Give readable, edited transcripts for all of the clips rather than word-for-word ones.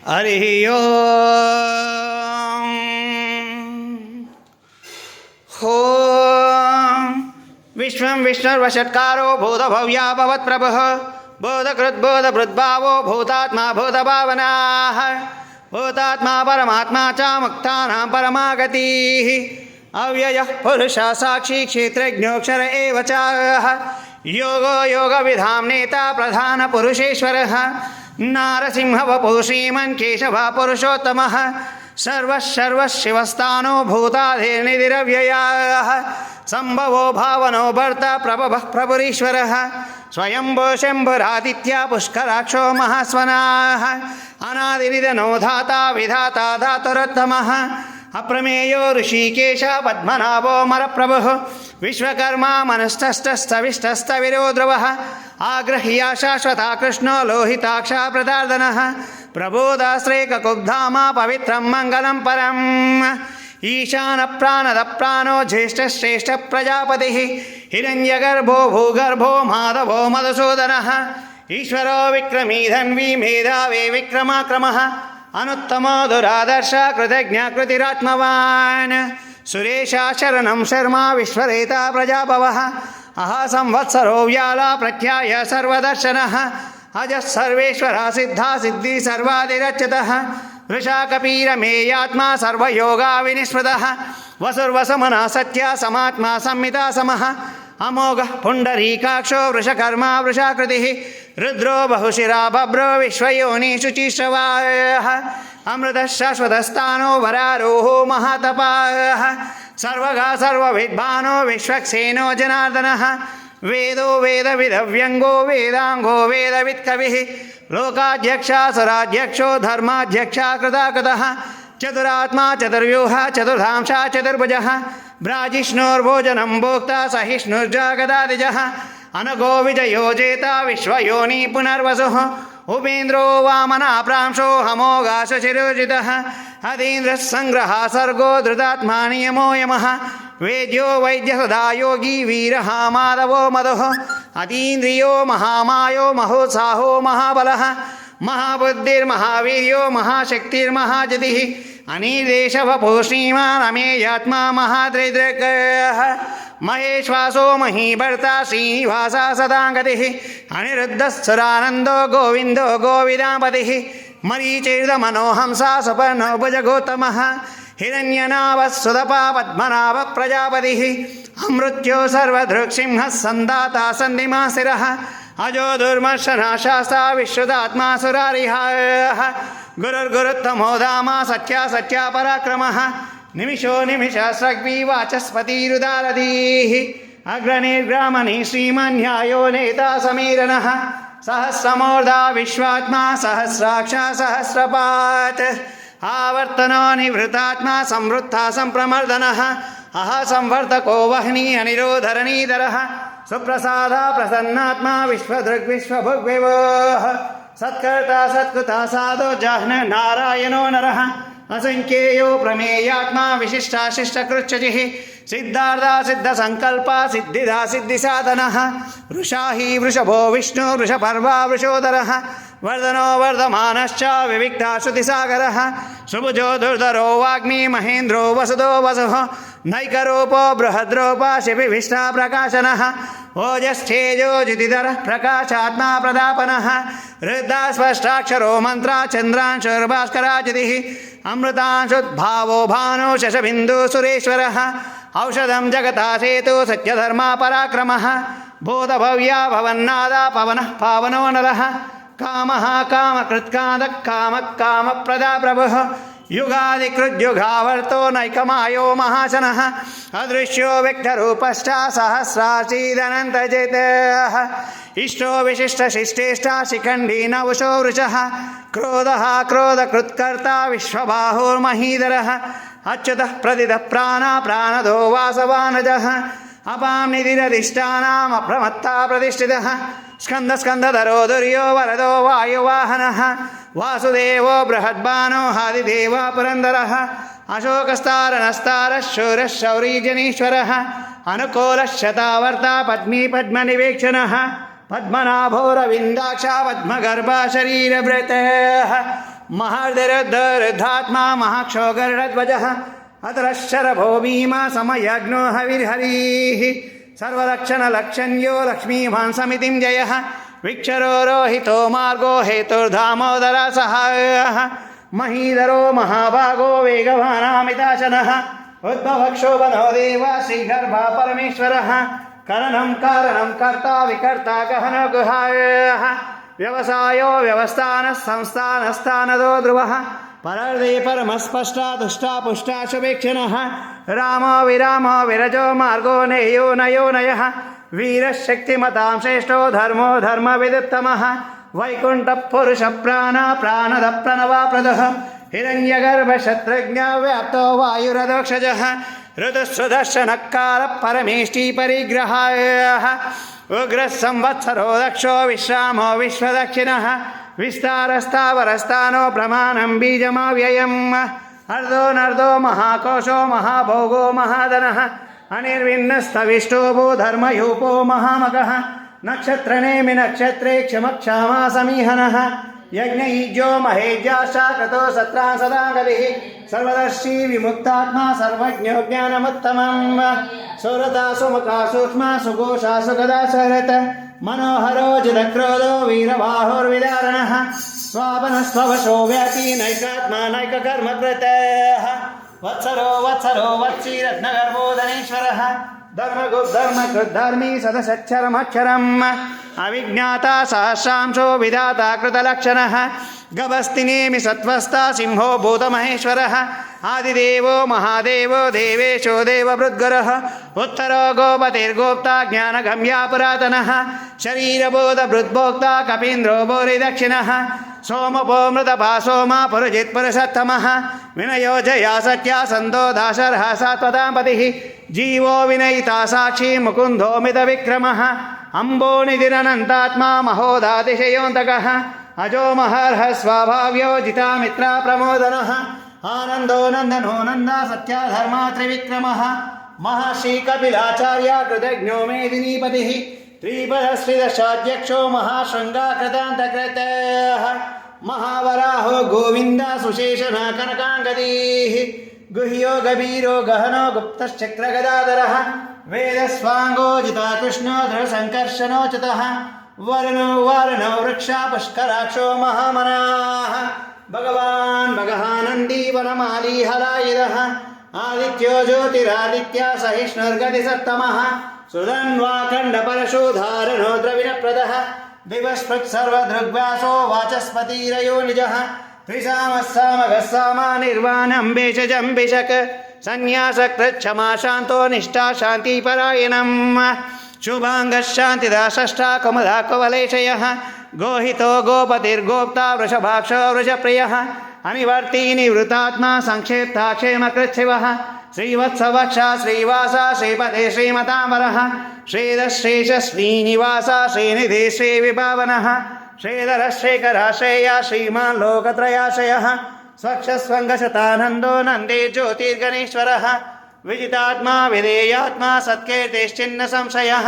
हरिः ओम् विश्वं विष्णुर्वषट्कारो भूतभव्या भवत्प्रभुः बोधकृद्बोधभृद्भावो भूतात्मा भूतभावनाः भूतात्मा परमात्मा च मुक्तानां परमागतिः अव्ययः पुरुषः साक्षी क्षेत्रज्ञोऽक्षर एव च योगो योगविधां नेता प्रधानपुरुषेश्वरः नारसिंहवपुः श्रीमन् केशवः पुरुषोत्तमः सर्वशिवस्थानो भूताधेर्निधिरव्ययः सम्भवो भावनो भर्ता प्रभवः प्रभुरीश्वरः स्वयंभो शम्भुरादित्या पुष्कराक्षो महास्वनाः अनादिनिधनो धाता विधाता धातुरोत्तमः अप्रमेयो ऋषिकेश पद्मनाभो मरप्रभुः विश्वकर्मा मनस्तस्थस्थविष्टस्थविरो ध्रुवः आग्रह्या शाश्वता कृष्णो लोहिताक्षा प्रदार्दनः प्रबोधाश्रेककुब्धामा पवित्रं मङ्गलं परम् ईशानप्राणदप्राणो ज्येष्ठश्रेष्ठप्रजापतिः हिरण्यगर्भो भूगर्भो माधवो मधुसूदनः ईश्वरो विक्रमी धन्वी मेधावी विक्रमाक्रमः अनुत्तमो दुरादर्श कृतज्ञकृतिरात्मवान् सुरेशा शरणं शर्मा विश्वरेता प्रजाभवः अहा संवत्सरो व्याला प्रख्याय सर्वदर्शनः अजः सर्वेश्वरः सिद्धा सिद्धि सर्वादिरच्युतः वृषा कपीरमेयात्मा सर्वयोगा विनिष्पदः वसुर्वसमनः सत्या समात्मा संहिता समः अमोघः पुण्डरीकाक्षो वृषकर्मा वृषाकृतिः रुद्रो बहुशिरा बभ्रो विश्वयोनि शुचिश्रवाः अमृतः शाश्वतस्थानो वरारोहो महातपाः सर्वगा सर्वविद्वानो विश्वक्सेनो जनार्दनः वेदो वेदविदव्यङ्गो वेदाङ्गो वेदवित्कविः लोकाध्यक्षा सुराध्यक्षो धर्माध्यक्षा कृताकृतः चतुरात्मा चतुर्व्यूहा चतुर्धांशा चतुर्भुजः ब्राजिष्णोर्भोजनं भोक्ता सहिष्णुर्जागदादिजः अनघो विजयो जेता विश्वयोनि पुनर्वसुः उपेन्द्रो वामनाप्रांशो हमोघाशशिरोजितः अतीन्द्रः सङ्ग्रहा सर्गो धृतात्मा नियमो यमः वेद्यो वैद्यसदा योगी वीरः माधवो मधुः अतीन्द्रियो महामायो महोत्साहो महाबलः महाबुद्धिर्महावीर्यो महाशक्तिर्महाजतिः अनिर्देशवपो श्रीमान् अमेयात्मा महादृग्ः महेश्वासो महीभर्ता श्रीनिवासा सदाङ्गतिः अनिरुद्धस्सुरानन्दो गोविन्दो गोविदापतिः मरीचिर्दमनोहंसा सुपर्णो भुजगोत्तमः हिरण्यनाभः सुदपा पद्मनाभः प्रजापतिः अमृत्यो सर्वदृक्सिंहः सन्दाता सन्धिमासिरः अजो दुर्मर्शनः शास्ता विश्रुतात्मा सुरारिः गुरुर्गुरुत्तमो धामा सत्या सत्या पराक्रमः निमिषो निमिषस्रग्वी वाचस्पतिरुदारधीः अग्रनिर्ग्रामणि श्रीमन्यायो नेता समीरणः सहस्रमूर्धा विश्वात्मा सहस्राक्षा सहस्रपात् आवर्तनो निवृतात्मा संवृत्ता संप्रमर्दनः अह संवर्धको वह्नि अनिरोधरणीधरः सुप्रसादा प्रसन्नात्मा विश्वदृग्विश्वभुग्विवोः सत्कर्ता सत्कृता साधो जाह्न नारायणो नरः असंख्येयो प्रमेयात्मा विशिष्टाशिष्टकृच्छिः सिद्धार्था सिद्धसङ्कल्पा सिद्धिदा सिद्धिसाधनः वृषा हि वृषभो विष्णु वृषपर्वा वृषोदरः वर्धनो वर्धमानश्च विविक्ता श्रुतिसागरः सुभुजो दुर्धरो वाग्मी महेन्द्रो वसुदो वसुः नैकरूपो बृहद्रूपा शिविविष्टा प्रकाशनः ओजश्चेजो जितिधरः प्रकाशात्मा प्रदापनः रुद्रा स्पष्टाक्षरो मन्त्रा चन्द्रांशुर्भास्कराजितिः अमृतांशुद्भावो भानो शशबिन्दु सुरेश्वरः औषधं जगता सेतु सत्यधर्मा पराक्रमः भूतभव्या भवन्नादा पवनः पावनो नरः कामः कामकृत्कादः कामः कामप्रदा प्रभुः युगादिकृद्युगावर्तो नैकमायो महाशनः अदृश्यो व्यक्तरूपश्च सहस्राशीदनन्तजितः इष्टो विशिष्टशिष्टेष्टा शिखण्डी नवशो वृषः क्रोधः क्रोधकृत्कर्ता विश्वबाहुर्महीधरः अच्युतः प्रदितः प्राणा प्राणदो वासवानजः अपां निधिरधिष्ठानाम् अप्रमत्ता प्रतिष्ठितः स्कन्दस्कन्दधरो दुर्यो वरदो वायुवाहनः वासुदेवो बृहद्बानो हादिदेवा पुरन्दरः अशोकस्तारणस्तारः शूरः शौरीजनीश्वरः अनुकूलः शतावर्ता पद्मी पद्मनिवेक्षणः पद्मनाभो रविन्दाक्षा पद्मगर्भा शरीरभृतः महर्दरद्धात्मा महाक्षोगरुडध्वजः अतरश्शरभो भीमा समयज्ञो हविर्हरिः सर्वलक्षणलक्षण्यो लक्ष्मीवान् समितिं जयः विक्षरो रोहितो मार्गो हेतुर्धामोदर सहायः महीधरो महाभागो वेगवानामिताशनः उद्भवक्षोभनो देव श्रीगर्भा परमेश्वरः करणं कारणं कर्ता विकर्ता गहनो गुहायः व्यवसायो व्यवस्थानः संस्थानस्थानदो ध्रुवः परर्दे परमस्पष्टा दुष्टा पुष्टा शुभेक्षणः रामो विरामो विरजो मार्गो नेयो नयो नयः वीरशक्तिमतां श्रेष्ठो धर्मो धर्मविदुत्तमः वैकुण्ठः पुरुषप्राण प्राणद प्रणवाप्रदः हिरण्यगर्भशत्रज्ञ व्याप्तो वायुरदोक्षजः ऋतुस्वदर्शनकालः परमेष्टि परिग्रहाय उग्रः संवत्सरो दक्षो विश्रामो विश्वदक्षिणः विस्तारस्तावरस्तानो प्रमाणं बीजमव्ययम् अर्धो नर्दो महाकोशो महाभोगो महाधनः अनिर्विण्णस्तविष्टो भो धर्मयूपो महामगः नक्षत्रनेमि नक्षत्रे क्षमक्षामा समीहनः यज्ञयुज्यो महेज्याशाकृतो सत्रां सदा गतिः सर्वदर्शी विमुक्तात्मा सर्वज्ञो ज्ञानमुत्तमम् सुरता सुमुखा सूक्ष्मा सुघोषा सुगदा शरत मनोहरो जितक्रोधो वीरबाहुर्विदारणः स्वापनस्ववशो व्यापी नैकात्मा नैककर्मकृतः वत्सरो वत्सरो वत्सी रत्नगर्भो धनेश्वरः धर्मकृद्धर्मी सदसच्छरमक्षरम् अविज्ञाता सहस्रांशो विधाता कृतलक्षणः गभस्तिनेमि सत्त्वस्था सिंहो भूतमहेश्वरः आदिदेवो महादेवो देवेशो देवभृद्गुरः उत्तरो गोपतिर्गोप्ता ज्ञानगम्या पुरातनः शरीरबोधभृद्भोक्ता कपीन्द्रो भूरिदक्षिणः सोमपो मृतपा सोमा पुरुजित् पुरुषोत्तमः विनयो जया सत्या सन्दो दाशर्ह सात्वतापतिः जीवो विनयिता साक्षी मुकुन्दो मितविक्रमः अम्बोनिधिरनन्तात्मा महोदातिशयोऽन्तकः अजो महर्ह स्वाभाव्यो जितामित्रा प्रमोदनः आनन्दो नन्दनो नन्दा सत्या धर्मा त्रिविक्रमः महर्षि कपिलाचार्य कृतज्ञो मेदिनीपतिः त्रिपदश्रीदशाध्यक्षो महाशृङ्गाकृतान्तकृतः महावराहो गोविन्द सुशेषणः कनकाङ्गदीः गुह्यो गभीरो गहनो गुप्तश्चक्रगदाधरः वेदस्वाङ्गो जिता कृष्णो दृढसङ्कर्षणोचितः वर्णो वारणो वृक्षा पुष्कराक्षो महामनाः भगवान् भगहानन्दी वनमाली हलायुधः आदित्यो ज्योतिरादित्या सहिष्णुर्गतिसत्तमः सुधन्वाखण्डपरशुधारणो द्रविणप्रदः दिवस्पृक् सर्वदृग्व्यासो वाचस्पतिरयो निजः त्रिसामः सामगः सामा निर्वाणं भेषजम्बिषक् संन्यासकृच्छमा शान्तो निष्ठा शान्तिपरायणम् शुभाङ्गः शान्तिदा षष्ठा कुमुदा कुवलेशयः गोहितो गोपतिर्गोप्ता वृषभाक्षो वृषप्रियः अनिवर्ती निवृतात्मा संक्षेप्ता क्षेमकृच्छिवः श्रीवत्सवक्षा श्रीवासा श्रीपते श्रीमतांबरः श्रीधश्रीश श्रीनिवास श्रीनिधि श्रीविभावनः श्रीधरः शेखरः श्रेया श्रीमान् लोकत्रयाशयः स्वक्षस्वङ्गशतानन्दो नन्दे ज्योतिर्गणेश्वरः विजितात्मा विधेयात्मा सत्कीर्तिश्चिन्न संशयः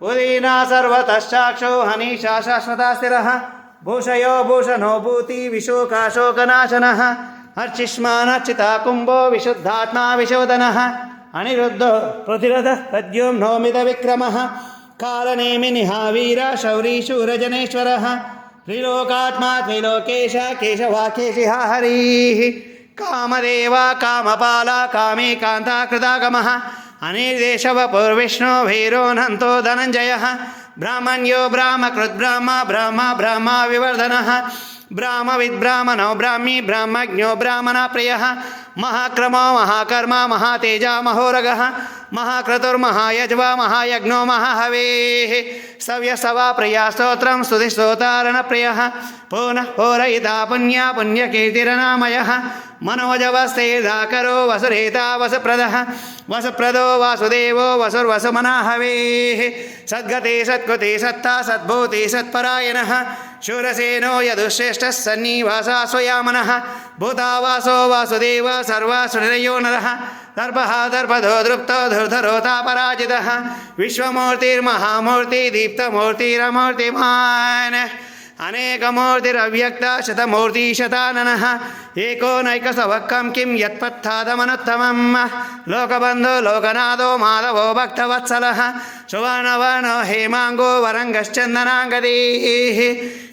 उदीना सर्वतश्चाक्षो हनीशा शाश्वता स्थिरः भूषयो भूषणो भूति विशोकाशोकनाशनः अर्चिष्मानर्चिता कुम्भो विशुद्धात्मा विशोदनः अनिरुद्धो प्रतिरथः प्रद्युम्नो मितविक्रमः कालनेमिनिहा वीर शौरी शूरजनेश्वरः त्रिलोकात्मा त्रिलोकेश केशवाकेशिहा हरिः कामदेवा कामपाला कामेकान्ता कृतागमः अनिर्देशवपुर्विष्णो भैरोऽनन्तो धनञ्जयः ब्राह्मण्यो ब्राह्मकृद्ब्राह्म ब्रह्म ब्रह्म विवर्धनः ब्राह्मविद्ब्राह्मणो ब्राह्मी ब्राह्मज्ञो ब्राह्मणप्रियः महाक्रमो महाकर्मा महातेजा महोरगः महाक्रतुर्महायज्वा महायज्ञो महाहवेः सव्यसवा प्रिया स्तोत्रं स्तुतिस्तोतारणप्रियः पुनः पूरयिता पुण्या पुण्यकीर्तिरनामयः मनोजवस्तेर्धाकरो वसुरेता वसुप्रदः वसुप्रदो वासुदेवो वसुर्वसुमनाहवेः सद्गते सत्कृते सत्ता सद्भूति सत्परायणः शूरसेनो यदुश्रेष्ठः सन्निवासा स्वयामनः भूतावासो वासुदेव सर्वासुरयो नरः दर्पः दर्पधो दृप्तो धुर्धरोतापराजितः विश्वमूर्तिर्महामूर्ति दीप्तमूर्तिरमूर्तिमान् అనేకమూర్తిరవ్యక్త శతమూర్తి శతాననః ఏకో నైకసవక్కం కిం యత్పత్తాదమనుత్తమం లోకబంధో లోకనాథో మాధవో భక్తవత్సలః సువర్ణవర్ణో హేమాంగో వరంగశ్చందనాంగదీః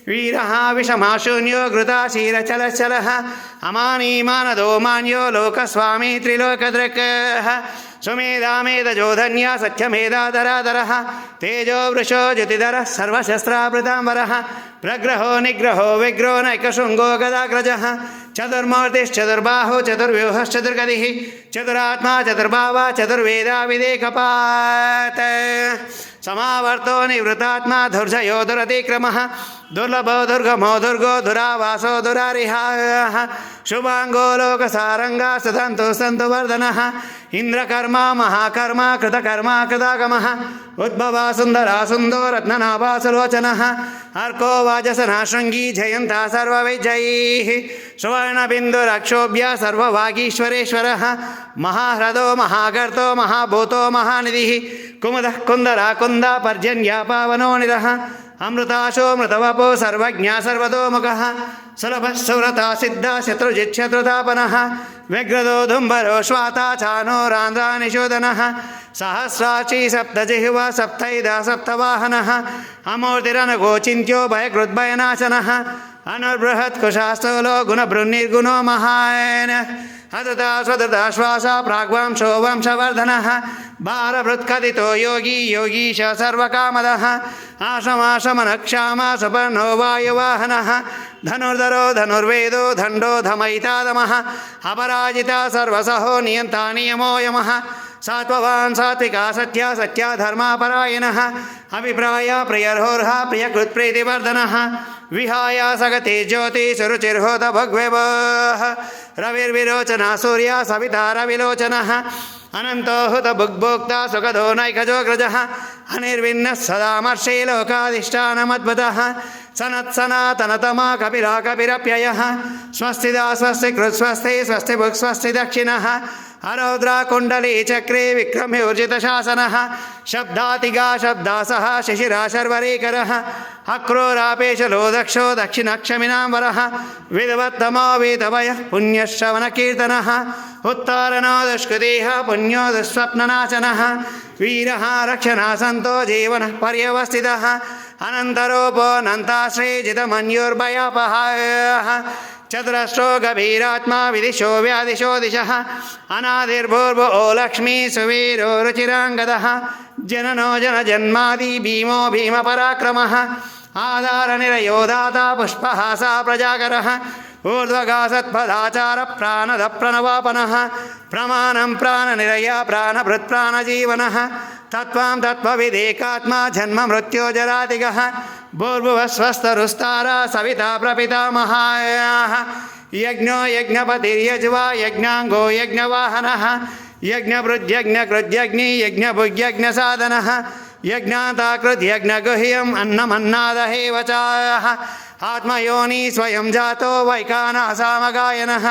వీరః విషమాశూన్యో ఘృతాశీరచలచలః అమానీమానదో మాన్యో లోకస్వామి త్రిలోకదృక్ సుమేధామేధజో ధన్య సత్యమేధాధరాధరః తేజో వృషో జ్యుతిధరः సర్వశస్త్రాభృతాంబరः ప్రగ్రహో నిగ్రహో విగ్రహో నైకశృంగో గదాగ్రజः చతుర్మూర్తిశ్చతుర్బాహో చతుర్వ్యూహశ్చతుర్గదిः చతురాత్మా చతుర్భావ చతుర్వేదా విదేకపాత్ సమావర్తో నివృతాత్మా ధుర్జయో దురతిక్రమః దుర్లభో దుర్గమో దుర్గో దురావాసో దురారిహాః శుభాంగో లోకసారంగా సుతంతు సంతు వర్ధనః ఇంద్రకర్మ మహాకర్మ కృతకర్మ కృతాగమః ఉద్భవా సుందరా సుందో రత్ననాభా సులోచనః అర్కో వాజసనా శృంగీ జయంతా సర్వవిజయైః సువర్ణబిందురక్షోభ్య సర్వవాగీశ్వరేశ్వరः మహాహ్రదో మహాగర్తో మహాభూతో మహానిధిः కుముదః కుందరా కుంద పర్జన్యా పావనో నిధః అమృతాశో మృతవపో సర్వజ్ఞ సర్వతోముఖః సులభः సువ్రతా సిద్ధ శత్రుజిచ్చత్రుతాపనః వ్యగ్రదో ధుంబరో శ్వాతా చానోరాంధ్రా నిషూదనః సహస్రాక్షీ సప్తజిహ్వ సప్తైదా సప్తవాహనః అమూర్తిరనగోచింత్యో భయకృద్భయనాశనః అనుర్బృహత్కుశాస్థూలో గుణబృన్నిర్గుణో మహాన్ అదృతా స్వదృతా శ్వాస ప్రాగ్వంశో వంశవర్ధనః భారభృత్కథితో యోగి యోగీశ సర్వకామదః ఆశమాశమనక్షామ సుపర్ణో వాయువాహనః ధనుర్ధరో ధనుర్వేదో దండో ధమైతాదమః అపరాజితా సర్వసహో నియంతా నియమో యమః సాత్వవాన్ సాత్వికా సత్యా సత్యా ధర్మాపరాయణః అభిప్రాయ ప్రియర్హోర్హ ప్రియకృత్ప్రీతివర్ధనః విహాయ సగతే జ్యోతి సురుచిర్హోత భగ్వేవః రవిర్విరోచన సూర్య సవితా రవిలోచనః అనంతో హుత భుగ్భోక్త సుఖదో నైకజోగ్రజః అనిర్విన్నః సదామర్షే లోకాధిష్టానమద్భుతః సనత్సనాతనతమా కపిరా కపిరప్యయః స్వస్తిదా స్వస్తి కృత్ స్వస్తి స్వస్తి భుక్ స్వస్తి దక్షిణః అరౌద్రా కుండలీ చక్రే విక్రమ్యోర్జితశాసనః శబ్దాతిగా శబ్దాసః శిశిరా శర్వరీకరः అక్రూరాపేశలో దక్షో దక్షిణక్షమినాంబరः విధవత్తమో వీతవయః పుణ్యశ్రవణకీర్తనः ఉత్తారణో దుష్కృతిః పుణ్యో దుస్వప్ననాశనः వీరः రక్షణా సంతో జీవనః పర్యవస్థితः అనంతరూపోऽనంతాశ్రయజితమన్యోర్భయాపహాయः చతురస్రో గభీరాత్మా విదిశో వ్యాదిశో దిశః అనాదిర్భూర్భో లక్ష్మీ సువీరో రుచిరాంగదః జననో జనజన్మాది భీమో భీమపరాక్రమः ఆధారనిరయో దాతా పుష్పహాసా ప్రజాకరः ఊర్ధ్వగాసత్పదాచార ప్రాణద ప్రణవాపనః ప్రమాణం ప్రాణనిరయ ప్రాణభృత్ప్రాణజీవనः తత్వాం తత్వవిదేకాత్మా జన్మ మృత్యోజరాతిగः భూర్భువస్వస్తరుస్తారా సవితా ప్రపితామహాయः యజ్ఞో యజ్ఞపతిర్యజ్వా యజ్ఞాంగో యజ్ఞవాహనः యజ్ఞభృద్యజ్ఞకృద్యగ్ని యజ్ఞభుగ్యజ్ఞసాధనः యజ్ఞాతాకృద్యజ్ఞగుహ్యం అన్నమన్నాదహేవ చాః ఆత్మయోని స్వయం జాతో వైకానసామగాయనः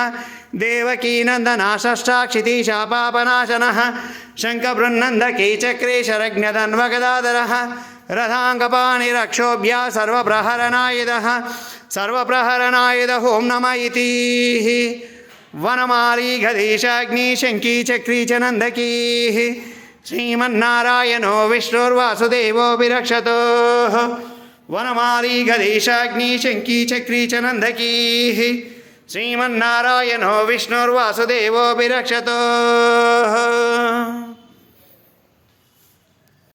దేవకీనందనాశష్టాక్షితీశా పాపనాశనः శంఖబృన్నందకీ చక్రే శరజ్ఞధన్వగదాధరः రథాంగపాణిరక్షోభ్య సర్వప్రహరణాయుధः సర్వప్రహరణాయుధ ఓం నమ ఇతి వనమాలి గదీశాగ్ని శంకీ చక్రీ చ నందకీ శ్రీమన్నారాయణో విష్ణుర్వాసుదేవో విరక్షతో వనమాలి గదీశాగ్ని శంకీ చక్రీ చ నందకీ శ్రీమన్నారాయణో విష్ణుర్వాసుదేవో విరక్షతో